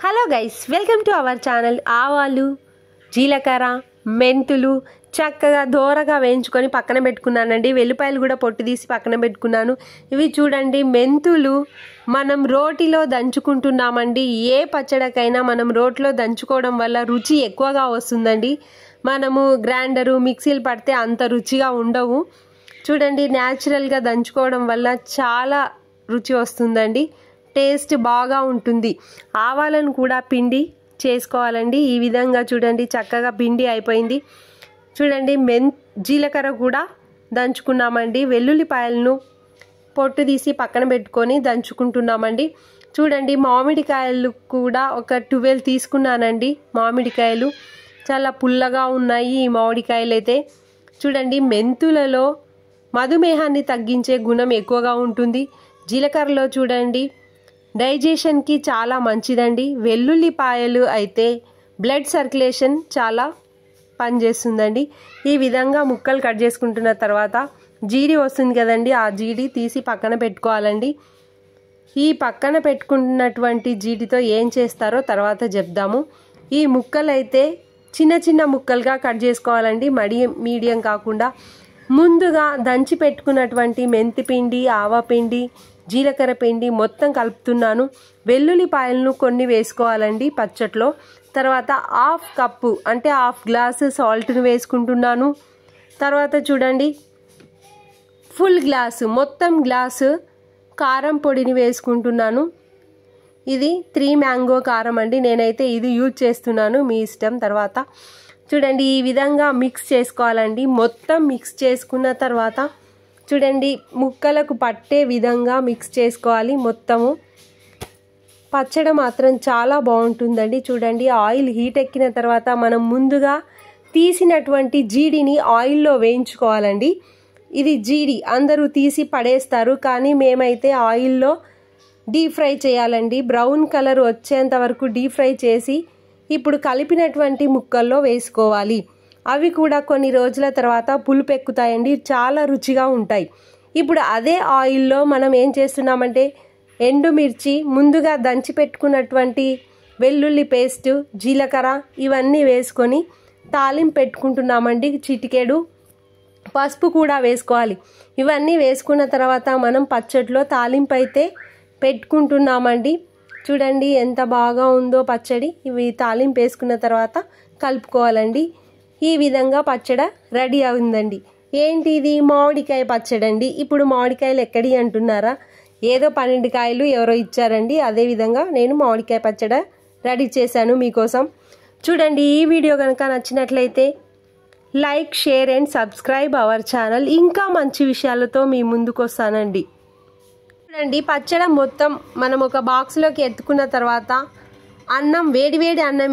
Hello guys, welcome to our channel. ఆవాలు, జీలకర్ర, మెంతులు చక్కగా దోరగా వేయించుకొని పక్కన పెట్టుకున్నానండి. వెల్లిపాయలు కూడా పొట్టు తీసి పక్కన పెట్టుకున్నాను. ఇవి చూడండి, మెంతులు మనం రోటిలో దంచుకుంటున్నామండి. ఏ పచ్చడికైనా మనం రోట్లో దంచుకోవడం వల్ల రుచి ఎక్కువగా వస్తుందండి. మనము గ్రైండరు, మిక్సీలు పడితే అంత రుచిగా ఉండవు. చూడండి, న్యాచురల్గా దంచుకోవడం వల్ల చాలా రుచి వస్తుందండి. టేస్ట్ బాగా ఉంటుంది. ఆవాలను కూడా పిండి చేసుకోవాలండి. ఈ విధంగా చూడండి, చక్కగా పిండి అయిపోయింది. చూడండి, జీలకర్ర కూడా దంచుకున్నామండి. వెల్లుల్లిపాయలను పొట్టు తీసి పక్కన పెట్టుకొని దంచుకుంటున్నామండి. చూడండి, మామిడికాయలు కూడా ఒక 12 తీసుకున్నానండి. మామిడికాయలు చాలా పుల్లగా ఉన్నాయి ఈ మామిడికాయలు అయితే. చూడండి, మెంతులలో మధుమేహాన్ని తగ్గించే గుణం ఎక్కువగా ఉంటుంది. జీలకర్రలో చూడండి, డైజెషన్కి చాలా మంచిదండి. వెల్లుల్లిపాయలు అయితే బ్లడ్ సర్క్యులేషన్ చాలా పనిచేస్తుందండి. ఈ విధంగా ముక్కలు కట్ చేసుకుంటున్న తర్వాత జీడి వస్తుంది కదండి, ఆ జీడి తీసి పక్కన పెట్టుకోవాలండి. ఈ పక్కన పెట్టుకున్నటువంటి జీడితో ఏం చేస్తారో తర్వాత చెప్దాము. ఈ ముక్కలు అయితే చిన్న చిన్న ముక్కలుగా కట్ చేసుకోవాలండి, మీడియం కాకుండా. ముందుగా దంచి పెట్టుకున్నటువంటి మెంతిపిండి, ఆవపిండి, జీలకర్ర పిండి మొత్తం కలుపుతున్నాను. వెల్లుల్లిపాయలను కొన్ని వేసుకోవాలండి పచ్చట్లో. తర్వాత 1/2 కప్పు అంటే 1/2 గ్లాసు సాల్ట్ను వేసుకుంటున్నాను. తర్వాత చూడండి, ఫుల్ గ్లాసు మొత్తం గ్లాసు కారం పొడిని వేసుకుంటున్నాను. ఇది 3 మ్యాంగో కారం అండి. నేనైతే ఇది యూజ్ చేస్తున్నాను, మీ ఇష్టం. తర్వాత చూడండి, ఈ విధంగా మిక్స్ చేసుకోవాలండి. మొత్తం మిక్స్ చేసుకున్న తర్వాత చూడండి, ముక్కలకు పట్టే విధంగా మిక్స్ చేసుకోవాలి మొత్తము. పచ్చడి మాత్రం చాలా బాగుంటుందండి. చూడండి, ఆయిల్ హీట్ ఎక్కిన తర్వాత మనం ముందుగా తీసినటువంటి జీడిని ఆయిల్లో వేయించుకోవాలండి. ఇది జీడి అందరూ తీసి పడేస్తారు, కానీ మేమైతే ఆయిల్లో డీప్ ఫ్రై చేయాలండి. బ్రౌన్ కలర్ వచ్చేంత వరకు డీప్ ఫ్రై చేసి ఇప్పుడు కలిపినటువంటి ముక్కల్లో వేసుకోవాలి. అవి కూడా కొన్ని రోజుల తర్వాత పులుపు ఎక్కుతాయండి, చాలా రుచిగా ఉంటాయి. ఇప్పుడు అదే ఆయిల్లో మనం ఏం చేస్తున్నామంటే ఎండుమిర్చి, ముందుగా దంచి పెట్టుకున్నటువంటి వెల్లుల్లి పేస్టు, జీలకర్ర ఇవన్నీ వేసుకొని తాలింపు పెట్టుకుంటున్నామండి. చిటికెడు పసుపు కూడా వేసుకోవాలి. ఇవన్నీ వేసుకున్న తర్వాత మనం పచ్చడిలో తాలింపు అయితే పెట్టుకుంటున్నామండి. చూడండి ఎంత బాగా ఉందో పచ్చడి. ఇవి తాలింపు వేసుకున్న తర్వాత కలుపుకోవాలండి. ఈ విధంగా పచ్చడి రెడీ అవుతుందండి. ఏంటి ఇది? మామిడికాయ పచ్చడి అండి. ఇప్పుడు మామిడికాయలు ఎక్కడి అంటున్నారా? ఏదో 12 కాయలు ఎవరో ఇచ్చారండి. అదేవిధంగా నేను మామిడికాయ పచ్చడి రెడీ చేశాను మీకోసం. చూడండి, ఈ వీడియో కనుక నచ్చినట్లయితే like, share and subscribe our channel. ఇంకా మంచి విషయాలతో మీ ముందుకు వస్తానండి. చూడండి, పచ్చడి మొత్తం మనం ఒక బాక్స్లోకి ఎత్తుకున్న తర్వాత అన్నం, వేడివేడి అన్నం